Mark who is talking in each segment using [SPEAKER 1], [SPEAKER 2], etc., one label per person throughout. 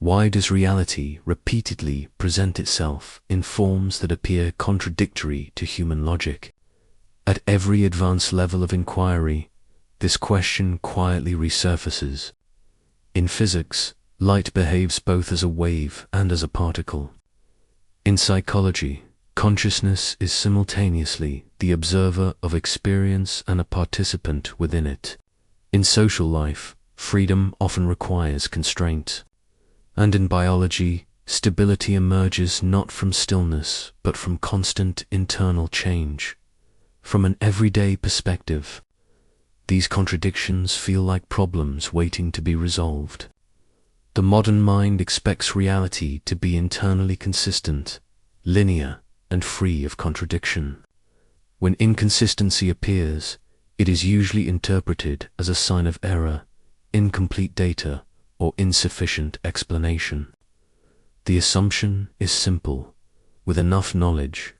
[SPEAKER 1] Why does reality repeatedly present itself in forms that appear contradictory to human logic? At every advanced level of inquiry, this question quietly resurfaces. In physics, light behaves both as a wave and as a particle. In psychology, consciousness is simultaneously the observer of experience and a participant within it. In social life, freedom often requires constraint. And in biology, stability emerges not from stillness, but from constant internal change. From an everyday perspective, these contradictions feel like problems waiting to be resolved. The modern mind expects reality to be internally consistent, linear, and free of contradiction. When inconsistency appears, it is usually interpreted as a sign of error, incomplete data, or insufficient explanation. The assumption is simple: with enough knowledge,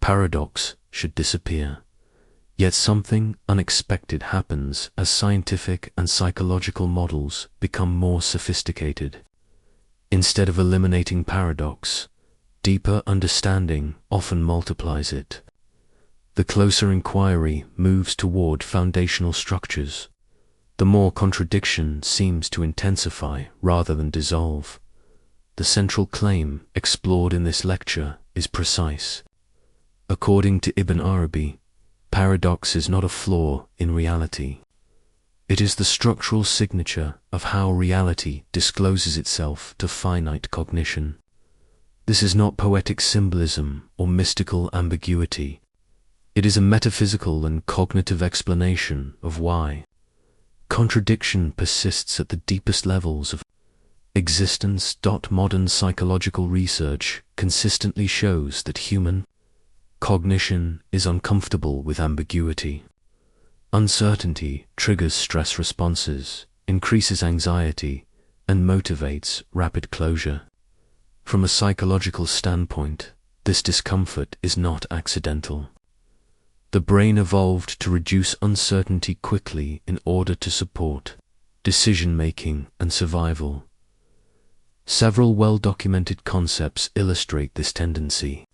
[SPEAKER 1] paradox should disappear. Yet something unexpected happens as scientific and psychological models become more sophisticated. Instead of eliminating paradox, deeper understanding often multiplies it. The closer inquiry moves toward foundational structures. The more contradiction seems to intensify rather than dissolve. The central claim explored in this lecture is precise. According to Ibn Arabi, paradox is not a flaw in reality. It is the structural signature of how reality discloses itself to finite cognition. This is not poetic symbolism or mystical ambiguity. It is a metaphysical and cognitive explanation of why contradiction persists at the deepest levels of existence. Modern psychological research consistently shows that human cognition is uncomfortable with ambiguity. Uncertainty triggers stress responses, increases anxiety, and motivates rapid closure. From a psychological standpoint, this discomfort is not accidental. The brain evolved to reduce uncertainty quickly in order to support decision-making and survival. Several well-documented concepts illustrate this tendency.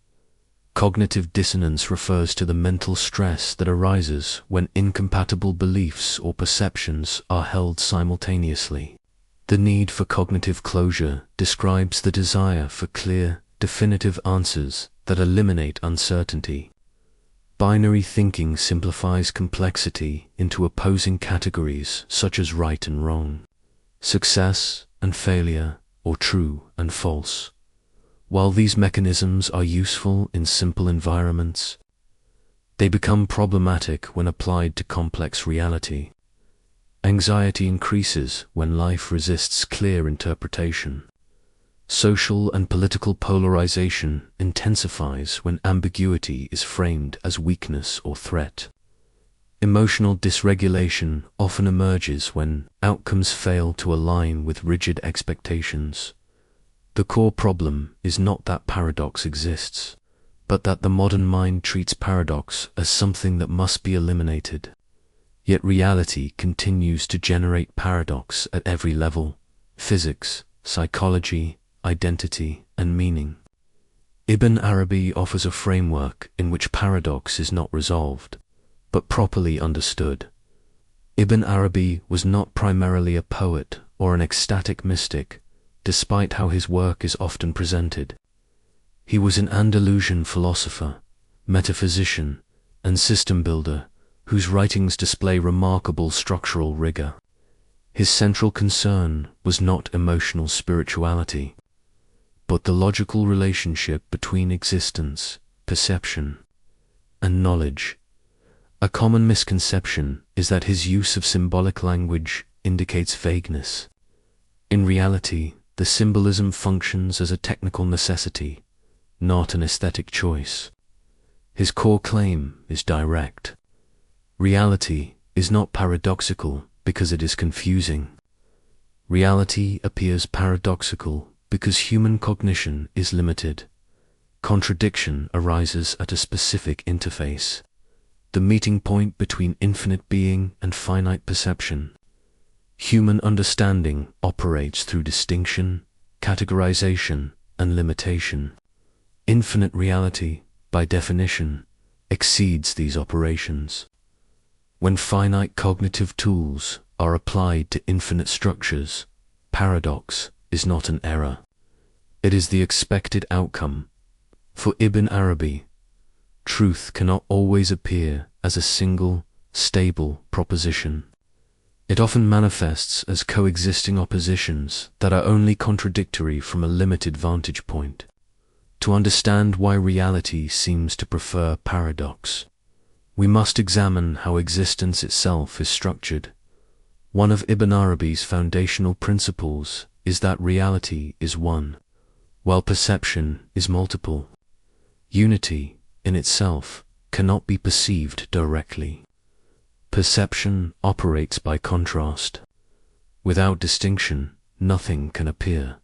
[SPEAKER 1] Cognitive dissonance refers to the mental stress that arises when incompatible beliefs or perceptions are held simultaneously. The need for cognitive closure describes the desire for clear, definitive answers that eliminate uncertainty. Binary thinking simplifies complexity into opposing categories such as right and wrong, success and failure, or true and false. While these mechanisms are useful in simple environments, they become problematic when applied to complex reality. Anxiety increases when life resists clear interpretation. Social and political polarization intensifies when ambiguity is framed as weakness or threat. Emotional dysregulation often emerges when outcomes fail to align with rigid expectations. The core problem is not that paradox exists, but that the modern mind treats paradox as something that must be eliminated. Yet reality continues to generate paradox at every level: physics, psychology, identity, and meaning. Ibn Arabi offers a framework in which paradox is not resolved, but properly understood. Ibn Arabi was not primarily a poet or an ecstatic mystic, despite how his work is often presented. He was an Andalusian philosopher, metaphysician, and system builder whose writings display remarkable structural rigor. His central concern was not emotional spirituality, but the logical relationship between existence, perception, and knowledge. A common misconception is that his use of symbolic language indicates vagueness. In reality, the symbolism functions as a technical necessity, not an aesthetic choice. His core claim is direct. Reality is not paradoxical because it is confusing. Reality appears paradoxical because human cognition is limited. Contradiction arises at a specific interface, the meeting point between infinite being and finite perception. Human understanding operates through distinction, categorization, and limitation. Infinite reality, by definition, exceeds these operations. When finite cognitive tools are applied to infinite structures, paradox is not an error. It is the expected outcome. For Ibn Arabi, truth cannot always appear as a single, stable proposition. It often manifests as coexisting oppositions that are only contradictory from a limited vantage point. To understand why reality seems to prefer paradox, we must examine how existence itself is structured. One of Ibn Arabi's foundational principles is that reality is one, while perception is multiple. Unity, in itself, cannot be perceived directly. Perception operates by contrast. Without distinction, nothing can appear.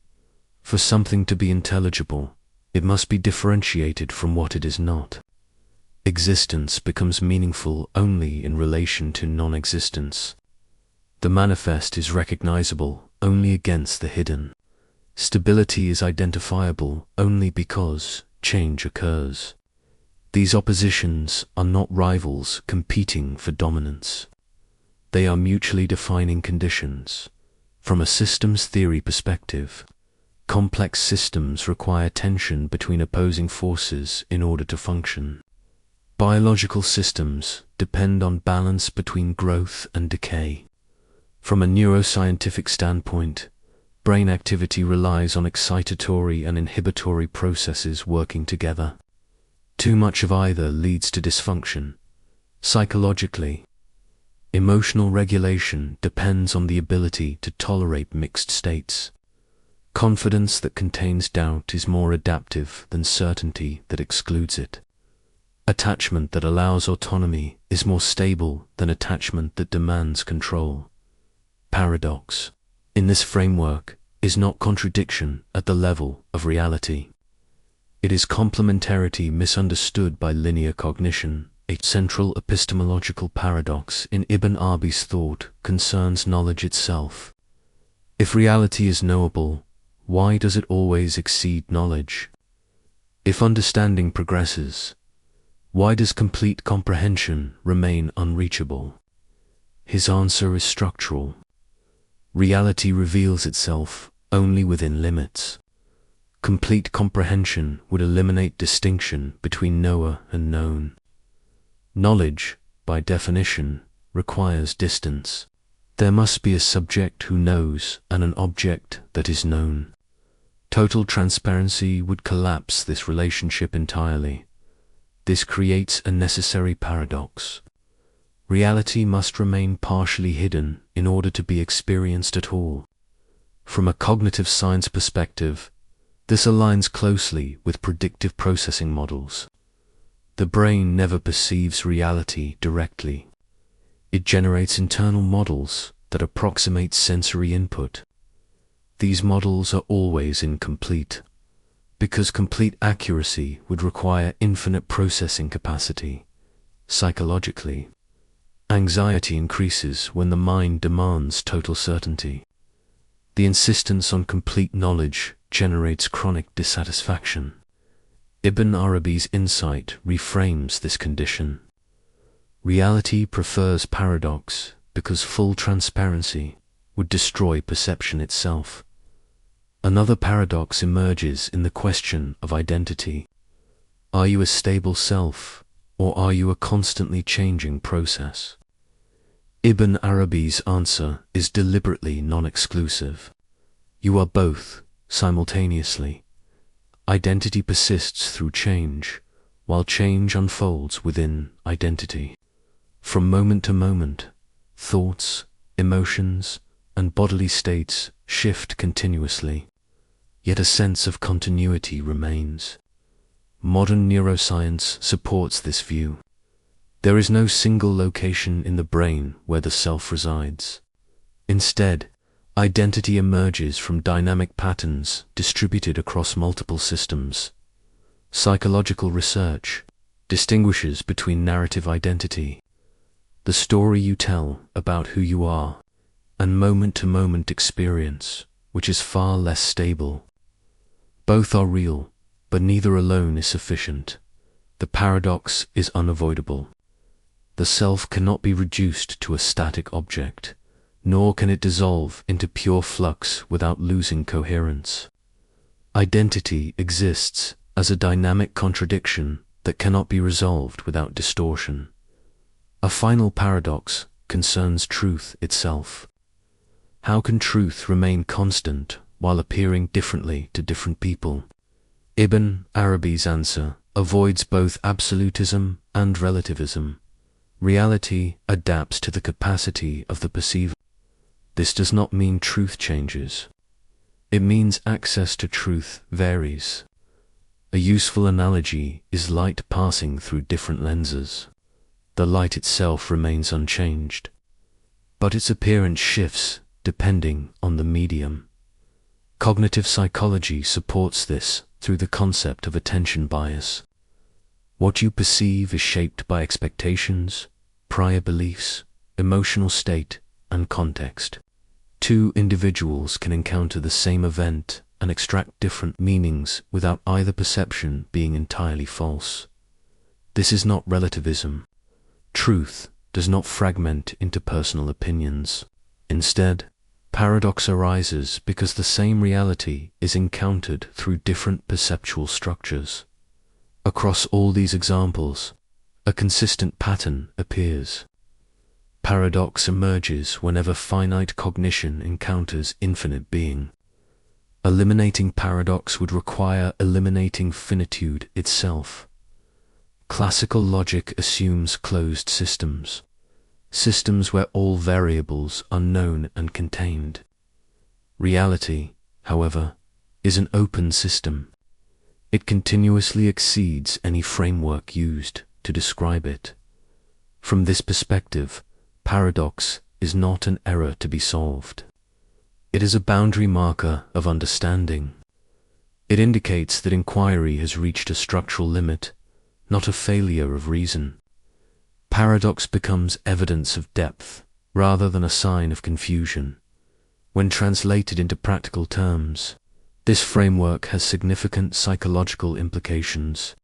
[SPEAKER 1] For something to be intelligible, it must be differentiated from what it is not. Existence becomes meaningful only in relation to non-existence. The manifest is recognizable only against the hidden. Stability is identifiable only because change occurs. These oppositions are not rivals competing for dominance. They are mutually defining conditions. From a systems theory perspective, complex systems require tension between opposing forces in order to function. Biological systems depend on balance between growth and decay. From a neuroscientific standpoint, brain activity relies on excitatory and inhibitory processes working together. Too much of either leads to dysfunction. Psychologically, emotional regulation depends on the ability to tolerate mixed states. Confidence that contains doubt is more adaptive than certainty that excludes it. Attachment that allows autonomy is more stable than attachment that demands control. Paradox, in this framework, is not contradiction at the level of reality. It is complementarity misunderstood by linear cognition. A central epistemological paradox in Ibn Arabi's thought concerns knowledge itself. If reality is knowable, why does it always exceed knowledge? If understanding progresses, why does complete comprehension remain unreachable? His answer is structural. Reality reveals itself only within limits. Complete comprehension would eliminate distinction between knower and known. Knowledge, by definition, requires distance. There must be a subject who knows and an object that is known. Total transparency would collapse this relationship entirely. This creates a necessary paradox. Reality must remain partially hidden in order to be experienced at all. From a cognitive science perspective, this aligns closely with predictive processing models. The brain never perceives reality directly. It generates internal models that approximate sensory input. These models are always incomplete, because complete accuracy would require infinite processing capacity. Psychologically, anxiety increases when the mind demands total certainty. The insistence on complete knowledge generates chronic dissatisfaction. Ibn Arabi's insight reframes this condition. Reality prefers paradox because full transparency would destroy perception itself. Another paradox emerges in the question of identity. Are you a stable self, or are you a constantly changing process? Ibn Arabi's answer is deliberately non-exclusive. You are both, simultaneously. Identity persists through change, while change unfolds within identity. From moment to moment, thoughts, emotions, and bodily states shift continuously, yet a sense of continuity remains. Modern neuroscience supports this view. There is no single location in the brain where the self resides. Instead, identity emerges from dynamic patterns distributed across multiple systems. Psychological research distinguishes between narrative identity, the story you tell about who you are, and moment-to-moment experience, which is far less stable. Both are real, but neither alone is sufficient. The paradox is unavoidable. The self cannot be reduced to a static object, nor can it dissolve into pure flux without losing coherence. Identity exists as a dynamic contradiction that cannot be resolved without distortion. A final paradox concerns truth itself. How can truth remain constant while appearing differently to different people? Ibn Arabi's answer avoids both absolutism and relativism. Reality adapts to the capacity of the perceiver. This does not mean truth changes. It means access to truth varies. A useful analogy is light passing through different lenses. The light itself remains unchanged, but its appearance shifts depending on the medium. Cognitive psychology supports this through the concept of attention bias. What you perceive is shaped by expectations, prior beliefs, emotional state, and context. Two individuals can encounter the same event and extract different meanings without either perception being entirely false. This is not relativism. Truth does not fragment into personal opinions. Instead, paradox arises because the same reality is encountered through different perceptual structures. Across all these examples, a consistent pattern appears. Paradox emerges whenever finite cognition encounters infinite being. Eliminating paradox would require eliminating finitude itself. Classical logic assumes closed systems, systems where all variables are known and contained. Reality, however, is an open system. It continuously exceeds any framework used to describe it. From this perspective, paradox is not an error to be solved. It is a boundary marker of understanding. It indicates that inquiry has reached a structural limit, not a failure of reason. Paradox becomes evidence of depth rather than a sign of confusion. When translated into practical terms, this framework has significant psychological implications.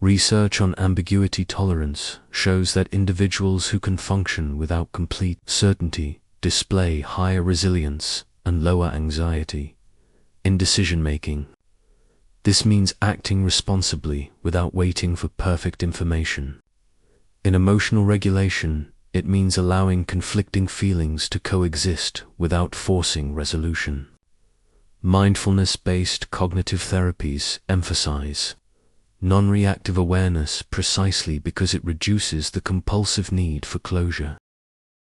[SPEAKER 1] Research on ambiguity tolerance shows that individuals who can function without complete certainty display higher resilience and lower anxiety in decision-making. This means acting responsibly without waiting for perfect information. In emotional regulation, it means allowing conflicting feelings to coexist without forcing resolution. Mindfulness-based cognitive therapies emphasize non-reactive awareness precisely because it reduces the compulsive need for closure.